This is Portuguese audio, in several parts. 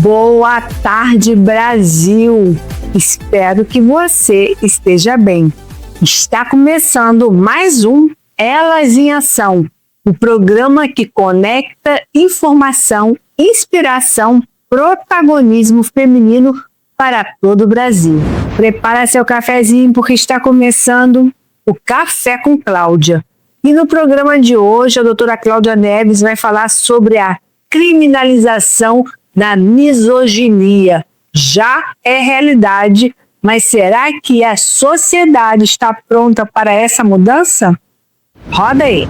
Boa tarde, Brasil! Espero que você esteja bem. Está começando mais um Elas em Ação, o programa que conecta informação, inspiração, protagonismo feminino para todo o Brasil. Prepara seu cafezinho porque está começando o Café com Cláudia. E no programa de hoje, a doutora Cláudia Neves vai falar sobre a criminalização da misoginia. Já é realidade, mas será que a sociedade está pronta para essa mudança? Roda aí!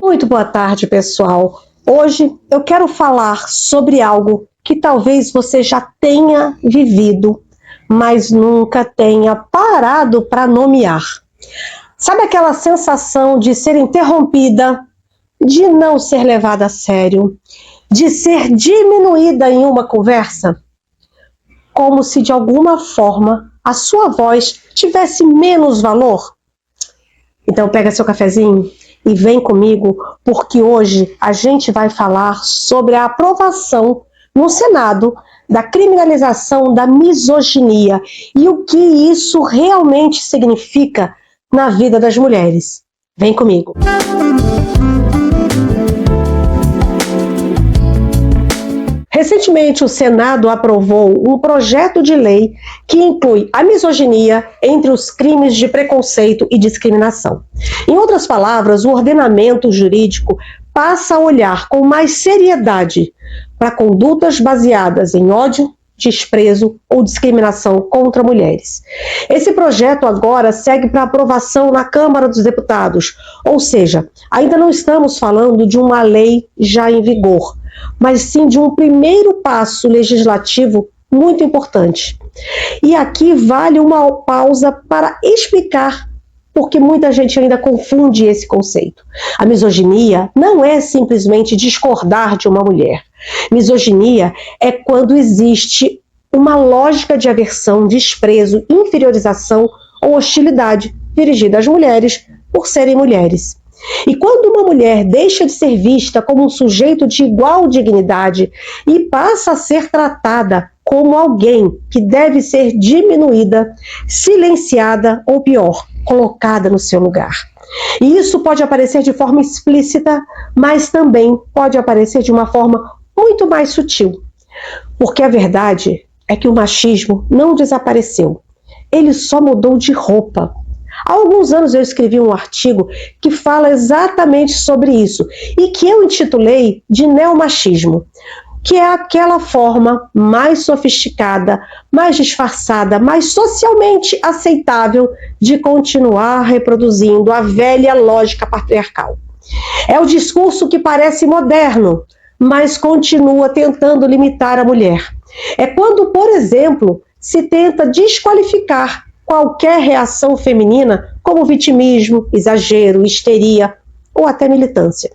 Muito boa tarde, pessoal. Hoje eu quero falar sobre algo que talvez você já tenha vivido, mas nunca tenha parado para nomear. Sabe aquela sensação de ser interrompida, de não ser levada a sério, de ser diminuída em uma conversa? Como se de alguma forma a sua voz tivesse menos valor? Então pega seu cafezinho e vem comigo, porque hoje a gente vai falar sobre a aprovação no Senado da criminalização da misoginia e o que isso realmente significa na vida das mulheres. Vem comigo. Recentemente, o Senado aprovou um projeto de lei que inclui a misoginia entre os crimes de preconceito e discriminação. Em outras palavras, o ordenamento jurídico passa a olhar com mais seriedade para condutas baseadas em ódio, desprezo ou discriminação contra mulheres. Esse projeto agora segue para aprovação na Câmara dos Deputados, ou seja, ainda não estamos falando de uma lei já em vigor, mas sim de um primeiro passo legislativo muito importante. E aqui vale uma pausa para explicar, porque muita gente ainda confunde esse conceito. A misoginia não é simplesmente discordar de uma mulher. Misoginia é quando existe uma lógica de aversão, desprezo, inferiorização ou hostilidade dirigida às mulheres por serem mulheres. E quando uma mulher deixa de ser vista como um sujeito de igual dignidade e passa a ser tratada como alguém que deve ser diminuída, silenciada ou pior, colocada no seu lugar. E isso pode aparecer de forma explícita, mas também pode aparecer de uma forma muito mais sutil. Porque a verdade é que o machismo não desapareceu, ele só mudou de roupa. Há alguns anos eu escrevi um artigo que fala exatamente sobre isso e que eu intitulei de neomachismo, que é aquela forma mais sofisticada, mais disfarçada, mais socialmente aceitável de continuar reproduzindo a velha lógica patriarcal. É o discurso que parece moderno, mas continua tentando limitar a mulher. É quando, por exemplo, se tenta desqualificar qualquer reação feminina como vitimismo, exagero, histeria ou até militância.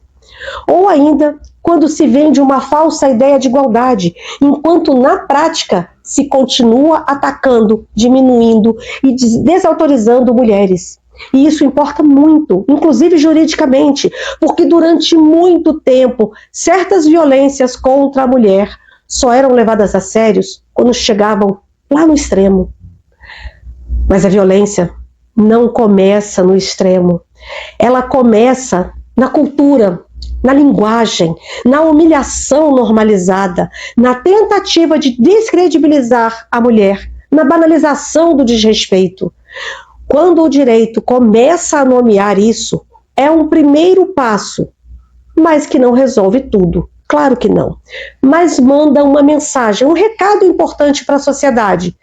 Ou ainda, quando se vende uma falsa ideia de igualdade, enquanto na prática se continua atacando, diminuindo e desautorizando mulheres. E isso importa muito, inclusive juridicamente, porque durante muito tempo certas violências contra a mulher só eram levadas a sério quando chegavam lá no extremo. Mas a violência não começa no extremo. Ela começa na cultura, na linguagem, na humilhação normalizada, na tentativa de descredibilizar a mulher, na banalização do desrespeito. Quando o direito começa a nomear isso, é um primeiro passo, mas que não resolve tudo. Claro que não. Mas manda uma mensagem, um recado importante para a sociedade,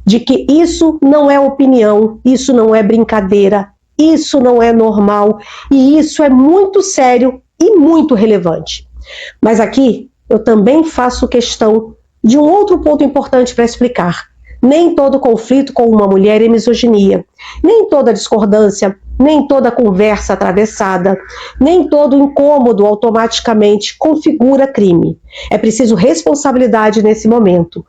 de que isso não é opinião, isso não é brincadeira, isso não é normal e isso é muito sério e muito relevante. Mas aqui eu também faço questão de um outro ponto importante para explicar. Nem todo conflito com uma mulher é misoginia. Nem toda discordância, nem toda conversa atravessada, nem todo incômodo automaticamente configura crime. É preciso responsabilidade nesse momento.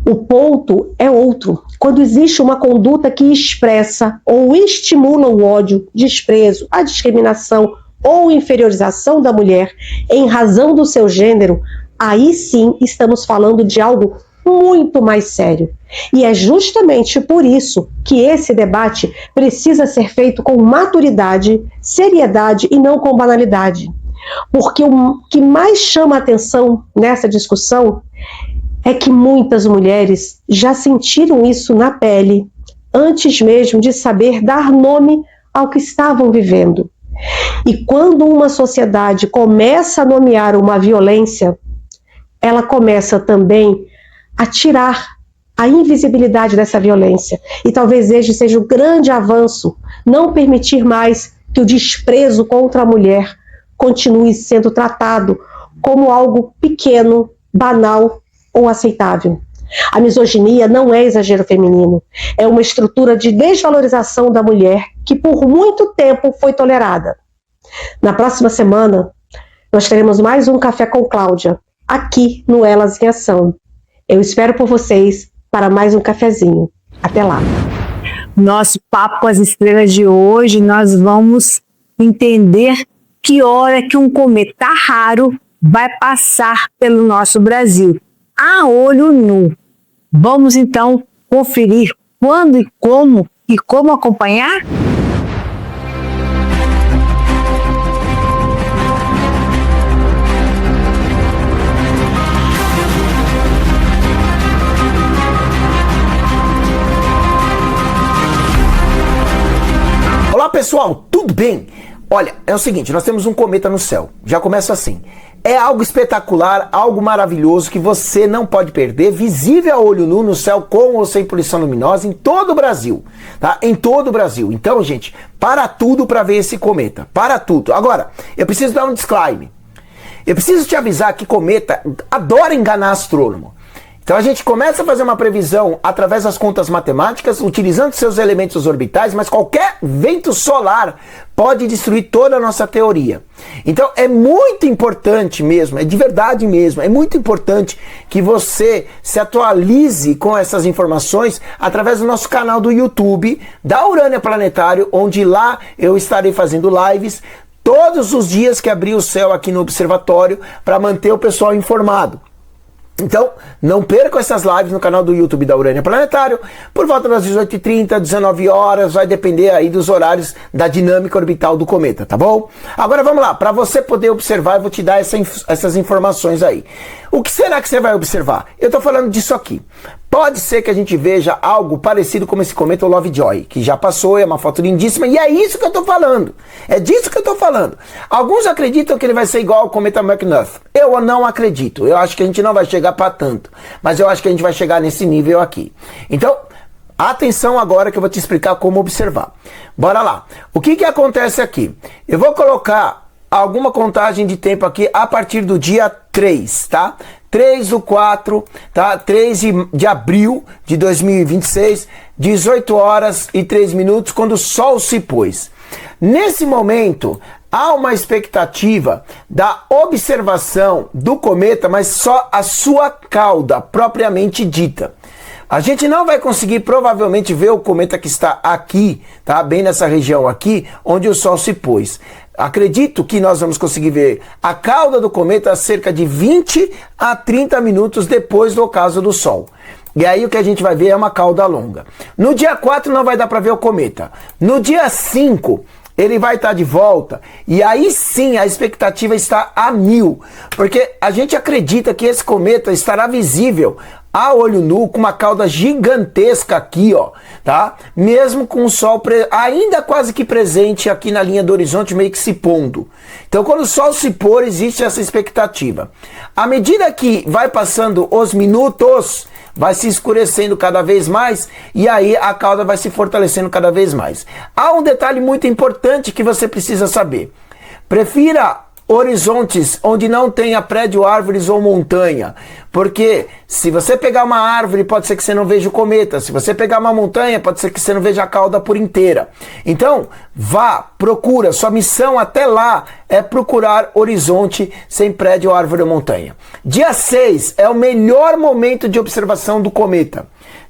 O ponto é outro. Quando existe uma conduta que expressa ou estimula o ódio, desprezo, a discriminação ou inferiorização da mulher em razão do seu gênero, aí sim estamos falando de algo muito mais sério. E é justamente por isso que esse debate precisa ser feito com maturidade, seriedade e não com banalidade. Porque o que mais chama a atenção nessa discussão é que muitas mulheres já sentiram isso na pele, antes mesmo de saber dar nome ao que estavam vivendo. E quando uma sociedade começa a nomear uma violência, ela começa também a tirar a invisibilidade dessa violência. E talvez este seja o grande avanço, não permitir mais que o desprezo contra a mulher continue sendo tratado como algo pequeno, banal ou aceitável. A misoginia não é exagero feminino, é uma estrutura de desvalorização da mulher que por muito tempo foi tolerada. Na próxima semana, nós teremos mais um Café com Cláudia, aqui no Elas em Ação. Eu espero por vocês para mais um cafezinho. Até lá. Nosso Papo com as Estrelas de hoje, nós vamos entender que hora que um cometa raro vai passar pelo nosso Brasil, a olho nu. Vamos então conferir quando e como acompanhar? Olá pessoal, tudo bem? Olha, é o seguinte, nós temos um cometa no céu, já começa assim. É algo espetacular, algo maravilhoso que você não pode perder, visível a olho nu no céu com ou sem poluição luminosa em todo o Brasil, tá? Em todo o Brasil. Então, gente, para tudo para ver esse cometa, para tudo. Agora, eu preciso dar um disclaimer. Eu preciso te avisar que cometa adora enganar astrônomo. Então a gente começa a fazer uma previsão através das contas matemáticas, utilizando seus elementos orbitais, mas qualquer vento solar pode destruir toda a nossa teoria. Então é muito importante mesmo, é de verdade mesmo, é muito importante que você se atualize com essas informações através do nosso canal do YouTube, da Urânia Planetário, onde lá eu estarei fazendo lives todos os dias que abrir o céu aqui no observatório para manter o pessoal informado. Então, não percam essas lives no canal do YouTube da Urânia Planetário, por volta das 18h30, 19 horas, vai depender aí dos horários da dinâmica orbital do cometa, tá bom? Agora vamos lá, para você poder observar, eu vou te dar essas informações aí. O que será que você vai observar? Eu tô falando disso aqui. Pode ser que a gente veja algo parecido com esse cometa Lovejoy, que já passou, é uma foto lindíssima, e é isso que eu tô falando. É disso que eu tô falando. Alguns acreditam que ele vai ser igual ao cometa McNuff. Eu não acredito. Eu acho que a gente não vai chegar para tanto. Mas eu acho que a gente vai chegar nesse nível aqui. Então, atenção agora que eu vou te explicar como observar. Bora lá. O que acontece aqui? Eu vou colocar alguma contagem de tempo aqui a partir do dia 3, tá? 3/4, tá? 3 de abril de 2026, 18 horas e 3 minutos, quando o Sol se pôs. Nesse momento, há uma expectativa da observação do cometa, mas só a sua cauda, propriamente dita. A gente não vai conseguir provavelmente ver o cometa que está aqui, tá? Bem nessa região aqui, onde o Sol se pôs. Acredito que nós vamos conseguir ver a cauda do cometa a cerca de 20 a 30 minutos depois do ocaso do Sol. E aí o que a gente vai ver é uma cauda longa. No dia 4 não vai dar para ver o cometa. No dia 5 ele vai estar de volta. E aí sim a expectativa está a 1000. Porque a gente acredita que esse cometa estará visível a olho nu, com uma cauda gigantesca aqui, ó, tá? Mesmo com o Sol ainda quase que presente aqui na linha do horizonte, meio que se pondo. Então, quando o Sol se pôr, existe essa expectativa. À medida que vai passando os minutos, vai se escurecendo cada vez mais e aí a cauda vai se fortalecendo cada vez mais. Há um detalhe muito importante que você precisa saber. Prefira horizontes onde não tenha prédio, árvores ou montanha. Porque se você pegar uma árvore, pode ser que você não veja o cometa. Se você pegar uma montanha, pode ser que você não veja a cauda por inteira. Então, vá, procura. Sua missão até lá é procurar horizonte sem prédio, árvore ou montanha. Dia 6 é o melhor momento de observação do cometa.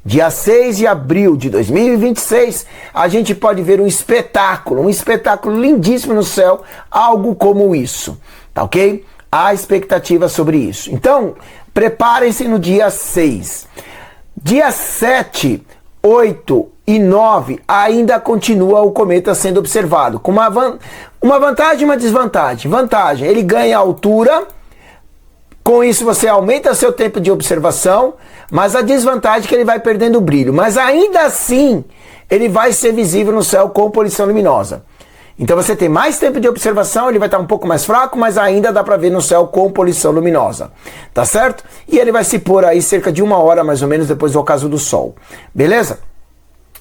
Dia 6 de abril de 2026, a gente pode ver um espetáculo lindíssimo no céu, algo como isso, tá ok? Há expectativa sobre isso. Então, preparem-se no dia 6. Dia 7, 8 e 9 ainda continua o cometa sendo observado, com uma vantagem e uma desvantagem. Vantagem, ele ganha altura. Com isso você aumenta seu tempo de observação, mas a desvantagem é que ele vai perdendo o brilho. Mas ainda assim, ele vai ser visível no céu com poluição luminosa. Então você tem mais tempo de observação, ele vai estar um pouco mais fraco, mas ainda dá para ver no céu com poluição luminosa. Tá certo? E ele vai se pôr aí cerca de 1 hora mais ou menos depois do ocaso do Sol. Beleza?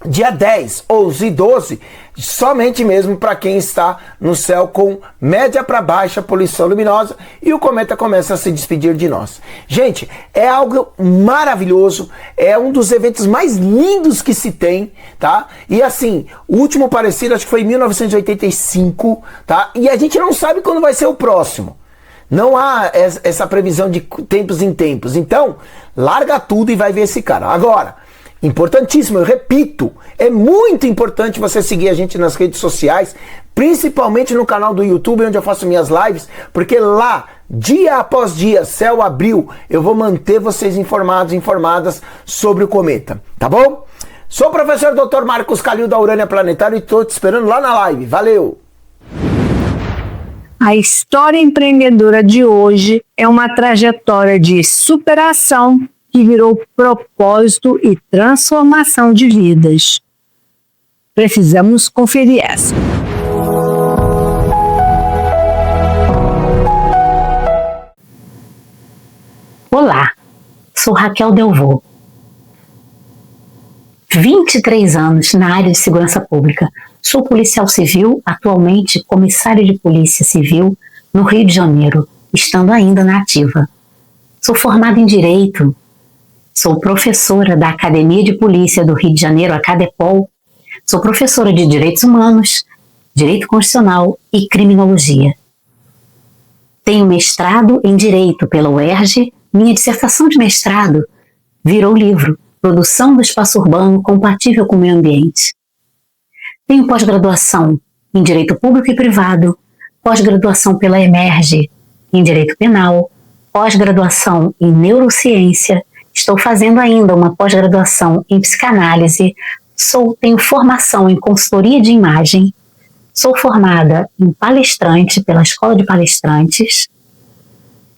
Dia 10, 11 e 12, somente mesmo para quem está no céu com média para baixa poluição luminosa, e o cometa começa a se despedir de nós. Gente, é algo maravilhoso, é um dos eventos mais lindos que se tem, tá? E assim, o último parecido acho que foi em 1985, tá? E a gente não sabe quando vai ser o próximo. Não há essa previsão de tempos em tempos. Então, larga tudo e vai ver esse cara. Agora, importantíssimo, eu repito, é muito importante você seguir a gente nas redes sociais, principalmente no canal do YouTube, onde eu faço minhas lives, porque lá, dia após dia, céu abriu, eu vou manter vocês informadas sobre o cometa, tá bom? Sou o professor Dr. Marcos Calil da Urânia Planetário e estou te esperando lá na live. Valeu! A história empreendedora de hoje é uma trajetória de superação que virou propósito e transformação de vidas. Precisamos conferir essa. Olá, sou Raquel Delvaux. 23 anos na área de segurança pública. Sou policial civil, atualmente comissário de polícia civil no Rio de Janeiro, estando ainda na ativa. Sou formada em Direito. Sou professora da Academia de Polícia do Rio de Janeiro, a Cadepol. Sou professora de Direitos Humanos, Direito Constitucional e Criminologia. Tenho mestrado em Direito pela UERJ. Minha dissertação de mestrado virou livro, Produção do Espaço Urbano Compatível com o Meio Ambiente. Tenho pós-graduação em Direito Público e Privado, pós-graduação pela EMERGE em Direito Penal, pós-graduação em Neurociência. Estou fazendo ainda uma pós-graduação em psicanálise, tenho formação em consultoria de imagem, sou formada em palestrante pela Escola de Palestrantes,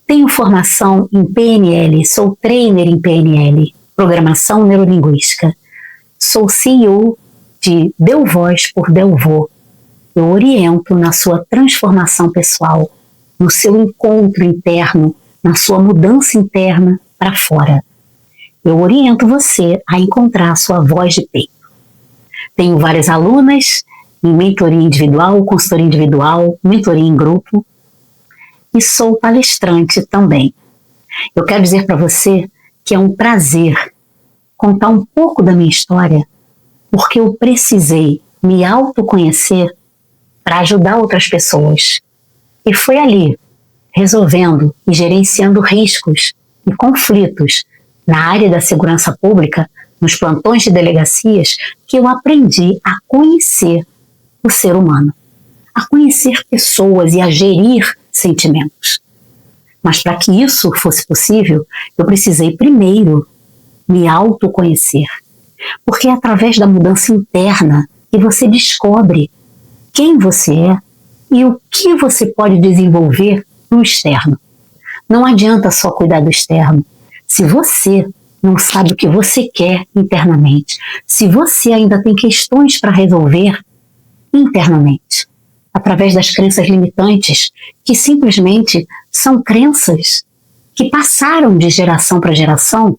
tenho formação em PNL, sou trainer em PNL, Programação Neurolinguística, sou CEO de Deu Voz por Delvaux. Eu oriento na sua transformação pessoal, no seu encontro interno, na sua mudança interna para fora. Eu oriento você a encontrar a sua voz de peito. Tenho várias alunas em mentoria individual, consultoria individual, mentoria em grupo e sou palestrante também. Eu quero dizer para você que é um prazer contar um pouco da minha história, porque eu precisei me autoconhecer para ajudar outras pessoas. E foi ali, resolvendo e gerenciando riscos e conflitos na área da segurança pública, nos plantões de delegacias, que eu aprendi a conhecer o ser humano, a conhecer pessoas e a gerir sentimentos. Mas para que isso fosse possível, eu precisei primeiro me autoconhecer, porque é através da mudança interna que você descobre quem você é e o que você pode desenvolver no externo. Não adianta só cuidar do externo. Se você não sabe o que você quer internamente, se você ainda tem questões para resolver internamente, através das crenças limitantes, que simplesmente são crenças que passaram de geração para geração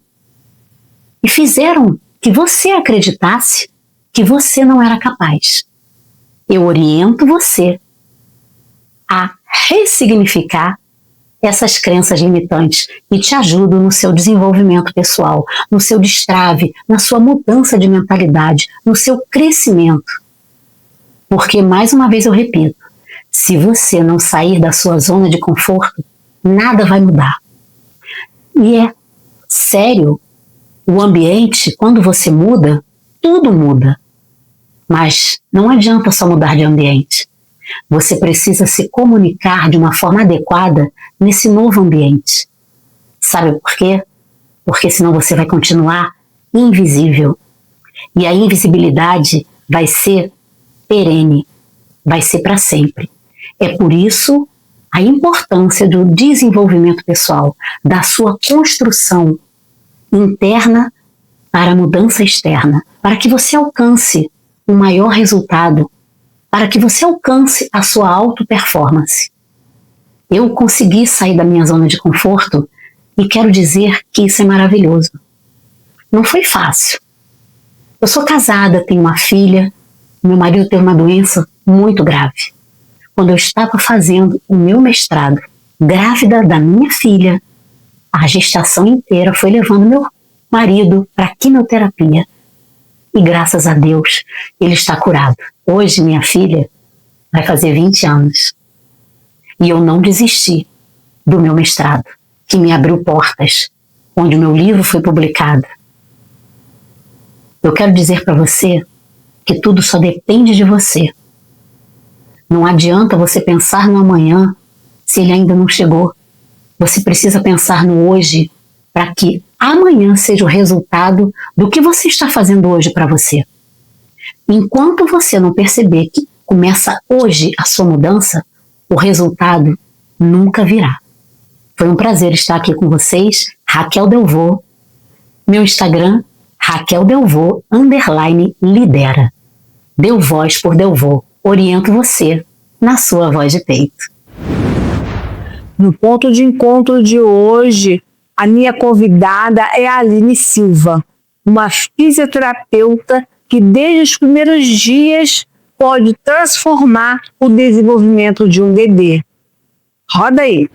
e fizeram que você acreditasse que você não era capaz. Eu oriento você a ressignificar essas crenças limitantes e te ajudam no seu desenvolvimento pessoal, no seu destrave, na sua mudança de mentalidade, no seu crescimento. Porque, mais uma vez eu repito, se você não sair da sua zona de conforto, nada vai mudar. E é sério, o ambiente, quando você muda, tudo muda. Mas não adianta só mudar de ambiente. Você precisa se comunicar de uma forma adequada nesse novo ambiente. Sabe por quê? Porque senão você vai continuar invisível. E a invisibilidade vai ser perene, vai ser para sempre. É por isso a importância do desenvolvimento pessoal, da sua construção interna para a mudança externa, para que você alcance o maior resultado, para que você alcance a sua auto-performance. Eu consegui sair da minha zona de conforto e quero dizer que isso é maravilhoso. Não foi fácil. Eu sou casada, tenho uma filha, meu marido teve uma doença muito grave. Quando eu estava fazendo o meu mestrado, grávida da minha filha, a gestação inteira foi levando meu marido para quimioterapia. E graças a Deus, ele está curado. Hoje, minha filha vai fazer 20 anos. E eu não desisti do meu mestrado, que me abriu portas, onde o meu livro foi publicado. Eu quero dizer para você que tudo só depende de você. Não adianta você pensar no amanhã se ele ainda não chegou. Você precisa pensar no hoje para que amanhã seja o resultado do que você está fazendo hoje para você. Enquanto você não perceber que começa hoje a sua mudança, o resultado nunca virá. Foi um prazer estar aqui com vocês, Raquel Delvaux. Meu Instagram, raqueldelvaux_lidera. Deu voz por Delvaux. Oriento você na sua voz de peito. No ponto de encontro de hoje, a minha convidada é a Aline Silva, uma fisioterapeuta que desde os primeiros dias pode transformar o desenvolvimento de um bebê. Roda aí!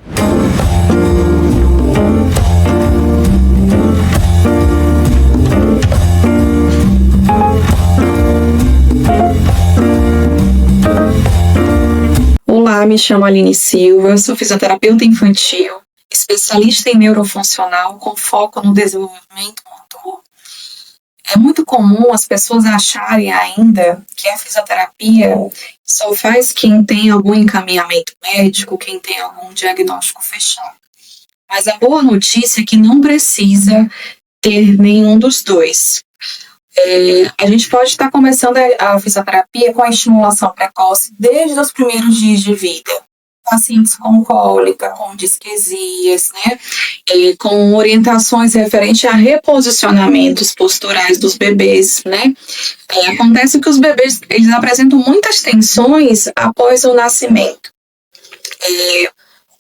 Olá, me chamo Aline Silva, sou fisioterapeuta infantil, especialista em neurofuncional com foco no desenvolvimento motor. É muito comum as pessoas acharem ainda que a fisioterapia só faz quem tem algum encaminhamento médico, quem tem algum diagnóstico fechado. Mas a boa notícia é que não precisa ter nenhum dos dois. A gente pode estar começando a fisioterapia com a estimulação precoce desde os primeiros dias de vida. Pacientes com cólica, com disquesias, né? Com orientações referentes a reposicionamentos posturais dos bebês, né? Acontece que os bebês eles apresentam muitas tensões após o nascimento.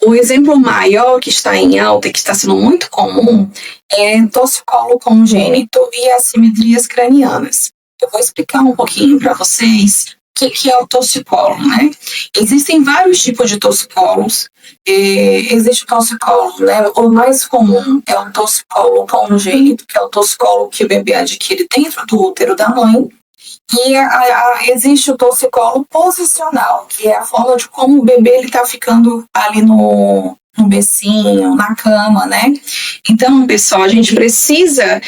O exemplo maior que está em alta e que está sendo muito comum é torcicolo congênito e assimetrias cranianas. Eu vou explicar um pouquinho para vocês o que é o torcicolo, né? Existem vários tipos de torcicolos. Existe o torcicolo, né? O mais comum é o torcicolo congênito, que é o torcicolo que o bebê adquire dentro do útero da mãe. E existe o torcicolo posicional, que é a forma de como o bebê está ficando ali no bercinho, na cama, né? Então, pessoal, a gente precisa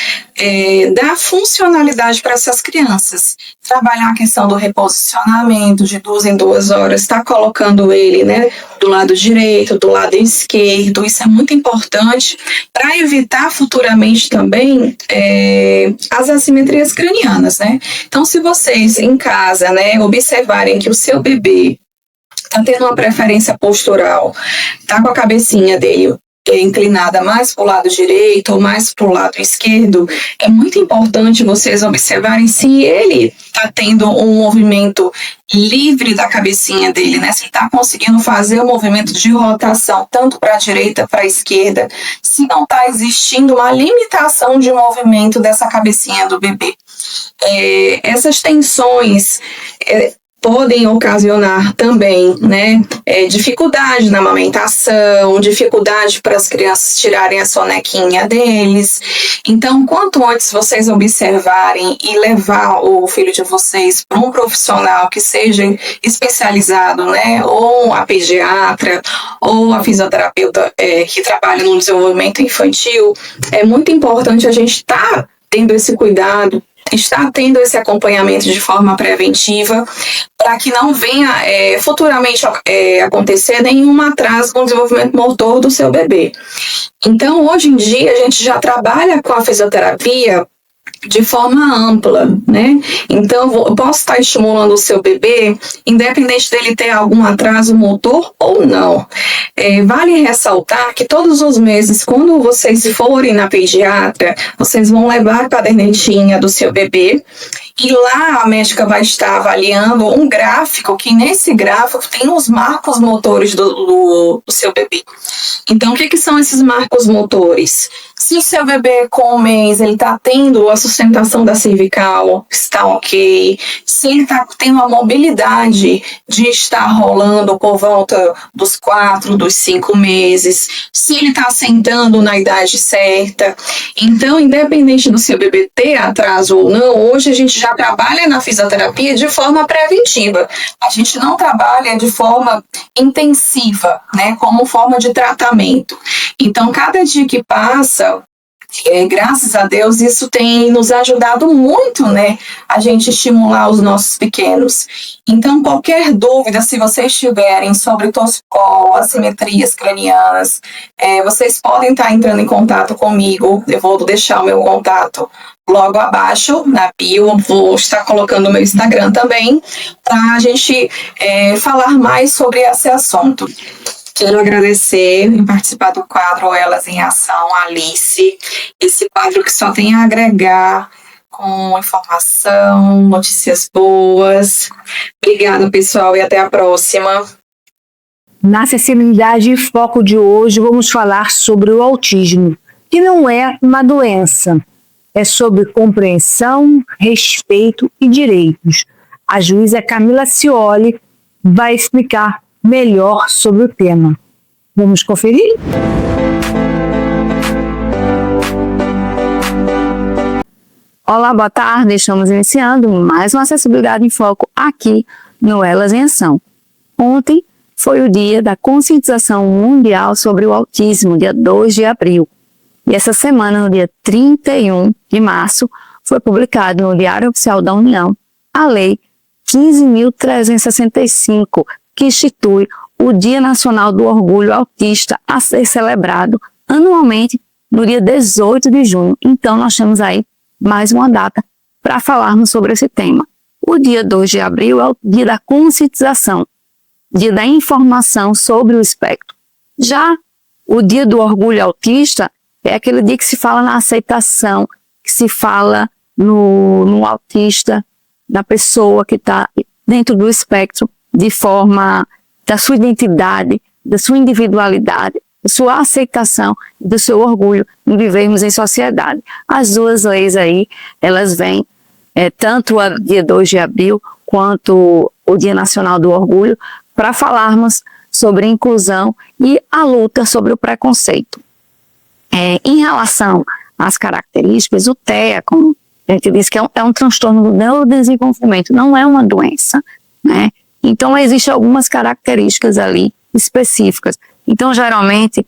dar funcionalidade para essas crianças. Trabalhar a questão do reposicionamento de 2 em 2 horas, estar colocando ele, né, do lado direito, do lado esquerdo. Isso é muito importante para evitar futuramente também as assimetrias cranianas, né? Então, se vocês em casa, né, observarem que o seu bebê está tendo uma preferência postural, está com a cabecinha dele inclinada mais para o lado direito ou mais para o lado esquerdo, é muito importante vocês observarem se ele está tendo um movimento livre da cabecinha dele, né? Se ele está conseguindo fazer o movimento de rotação tanto para a direita, para a esquerda, se não está existindo uma limitação de movimento dessa cabecinha do bebê. Essas tensões podem ocasionar também, né, dificuldade na amamentação, dificuldade para as crianças tirarem a sonequinha deles. Então, quanto antes vocês observarem e levar o filho de vocês para um profissional que seja especializado, né, ou a pediatra, ou a fisioterapeuta que trabalha no desenvolvimento infantil, é muito importante a gente estar tendo esse cuidado, está tendo esse acompanhamento de forma preventiva, para que não venha futuramente acontecer nenhum atraso no desenvolvimento motor do seu bebê. Então, hoje em dia, a gente já trabalha com a fisioterapia de forma ampla, né? Então, eu posso estar estimulando o seu bebê, independente dele ter algum atraso motor ou não. Vale ressaltar que todos os meses, quando vocês forem na pediatra, vocês vão levar a cadernetinha do seu bebê, e lá a médica vai estar avaliando um gráfico, que nesse gráfico tem os marcos motores do seu bebê. Então, o que são esses marcos motores? Se o seu bebê com um mês ele está tendo a sustentação da cervical, está ok. Se ele está tendo a mobilidade de estar rolando por volta dos 4, dos 5 meses. Se ele está sentando na idade certa. Então, independente do seu bebê ter atraso ou não, hoje a gente já trabalha na fisioterapia de forma preventiva. A gente não trabalha de forma intensiva, né, como forma de tratamento. Então, cada dia que passa, graças a Deus, isso tem nos ajudado muito, né, a gente estimular os nossos pequenos. Então, qualquer dúvida, se vocês tiverem sobre torcicolo, assimetrias cranianas, vocês podem estar entrando em contato comigo. Eu vou deixar o meu contato logo abaixo, na bio. Vou estar colocando o meu Instagram também, para a gente falar mais sobre esse assunto. Quero agradecer em participar do quadro Elas em Ação, Alice. Esse quadro que só tem a agregar com informação, notícias boas. Obrigada, pessoal, e até a próxima. Na Acessibilidade e Foco de hoje, vamos falar sobre o autismo, que não é uma doença. É sobre compreensão, respeito e direitos. A juíza Camila Scioli vai explicar melhor sobre o tema. Vamos conferir? Olá, boa tarde. Estamos iniciando mais uma Acessibilidade em Foco aqui no Elas em Ação. Ontem foi o dia da conscientização mundial sobre o autismo, dia 2 de abril. E essa semana, no dia 31 de março, foi publicado no Diário Oficial da União a Lei 15.365, que institui o Dia Nacional do Orgulho Autista, a ser celebrado anualmente no dia 18 de junho. Então, nós temos aí mais uma data para falarmos sobre esse tema. O dia 2 de abril é o dia da conscientização, dia da informação sobre o espectro. Já o dia do orgulho autista é aquele dia que se fala na aceitação, que se fala no autista, da pessoa que está dentro do espectro, de forma da sua identidade, da sua individualidade, da sua aceitação e do seu orgulho em vivermos em sociedade. As duas leis aí, elas vêm, tanto o dia 2 de abril, quanto o Dia Nacional do Orgulho, para falarmos sobre inclusão e a luta sobre o preconceito. Em relação às características, o TEA, como a gente diz, que é um transtorno do neurodesenvolvimento, não é uma doença, né? Então, existem algumas características ali específicas. Então, geralmente,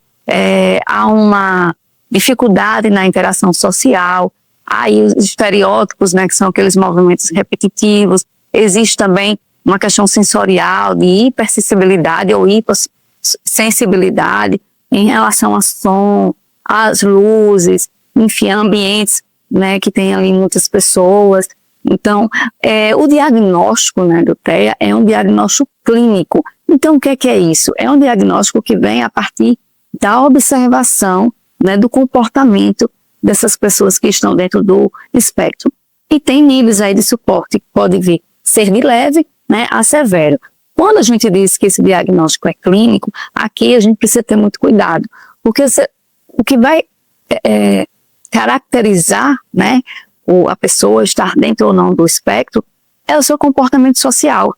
há uma dificuldade na interação social, há aí os estereótipos, né, que são aqueles movimentos repetitivos. Existe também uma questão sensorial de hipersensibilidade ou hipossensibilidade em relação a som, às luzes, enfim, ambientes, né, que tem ali muitas pessoas. Então, o diagnóstico, né, do TEA é um diagnóstico clínico. Então, o que é isso? É um diagnóstico que vem a partir da observação, né, do comportamento dessas pessoas que estão dentro do espectro. E tem níveis aí de suporte que pode vir ser de leve, né, a severo. Quando a gente diz que esse diagnóstico é clínico, aqui a gente precisa ter muito cuidado, porque o que vai caracterizar, né, a pessoa estar dentro ou não do espectro é o seu comportamento social.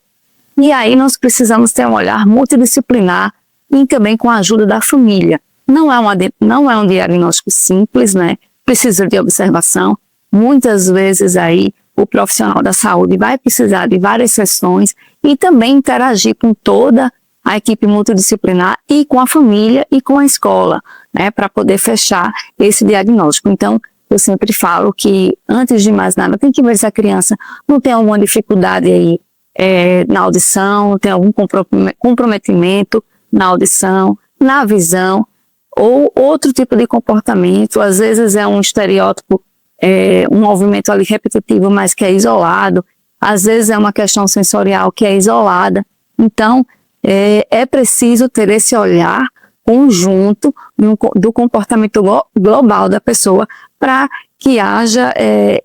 E aí nós precisamos ter um olhar multidisciplinar e também com a ajuda da família. Não é um diagnóstico simples, né? Precisa de observação. Muitas vezes aí o profissional da saúde vai precisar de várias sessões e também interagir com toda a equipe multidisciplinar e com a família e com a escola, né? Para poder fechar esse diagnóstico. Então, eu sempre falo que, antes de mais nada, tem que ver se a criança não tem alguma dificuldade aí na audição, tem algum comprometimento na audição, na visão, ou outro tipo de comportamento. Às vezes é um estereótipo, um movimento ali repetitivo, mas que é isolado. Às vezes é uma questão sensorial que é isolada. Então, é preciso ter esse olhar conjunto do comportamento global da pessoa para que haja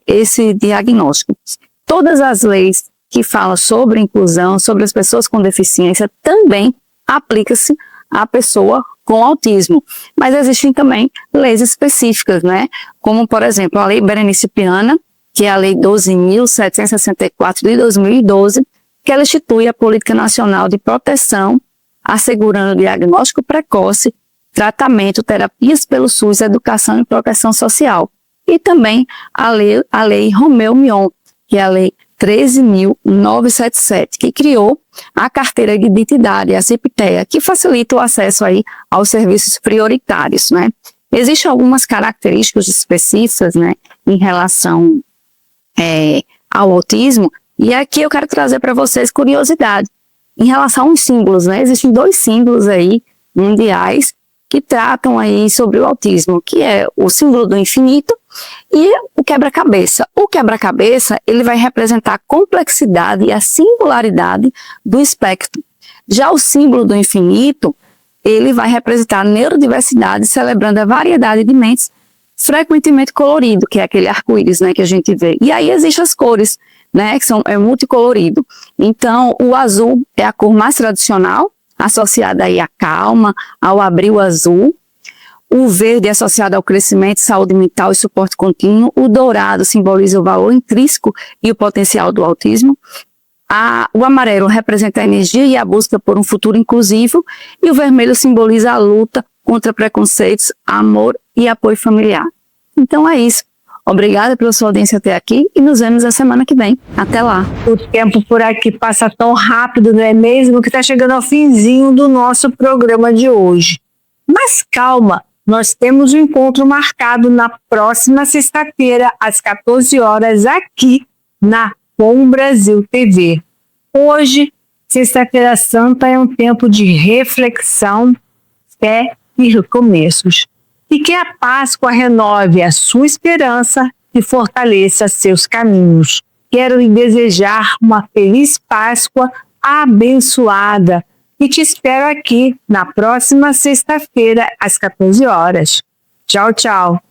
esse diagnóstico. Todas as leis que falam sobre inclusão, sobre as pessoas com deficiência, também aplica-se à pessoa com autismo. Mas existem também leis específicas, né? Como, por exemplo, a Lei Berenice Piana, que é a Lei 12.764 de 2012, que ela institui a Política Nacional de Proteção, assegurando diagnóstico precoce, tratamento, terapias pelo SUS, educação e proteção social. E também a lei Romeu-Mion, que é a Lei 13.977, que criou a Carteira de Identidade, a CIPTEA, que facilita o acesso aí aos serviços prioritários, né? Existem algumas características específicas, né, em relação ao autismo, e aqui eu quero trazer para vocês curiosidade. Em relação aos símbolos, né? Existem 2 símbolos aí mundiais que tratam aí sobre o autismo, que é o símbolo do infinito e o quebra-cabeça. O quebra-cabeça, ele vai representar a complexidade e a singularidade do espectro. Já o símbolo do infinito, ele vai representar a neurodiversidade, celebrando a variedade de mentes, frequentemente colorido, que é aquele arco-íris, né, que a gente vê. E aí existem as cores, né, que é multicolorido. Então, o azul é a cor mais tradicional, associada aí à calma, ao abril azul. O verde é associado ao crescimento, saúde mental e suporte contínuo. O dourado simboliza o valor intrínseco e o potencial do autismo. O amarelo representa a energia e a busca por um futuro inclusivo. E o vermelho simboliza a luta contra preconceitos, amor e apoio familiar. Então é isso. Obrigada pela sua audiência até aqui e nos vemos na semana que vem. Até lá. O tempo por aqui passa tão rápido, não é mesmo? Que está chegando ao finzinho do nosso programa de hoje. Mas calma, nós temos um encontro marcado na próxima sexta-feira, às 14 horas, aqui na Com Brasil TV. Hoje, Sexta-feira Santa, é um tempo de reflexão, fé e recomeços. E que a Páscoa renove a sua esperança e fortaleça seus caminhos. Quero lhe desejar uma feliz Páscoa abençoada e te espero aqui na próxima sexta-feira, às 14 horas. Tchau, tchau.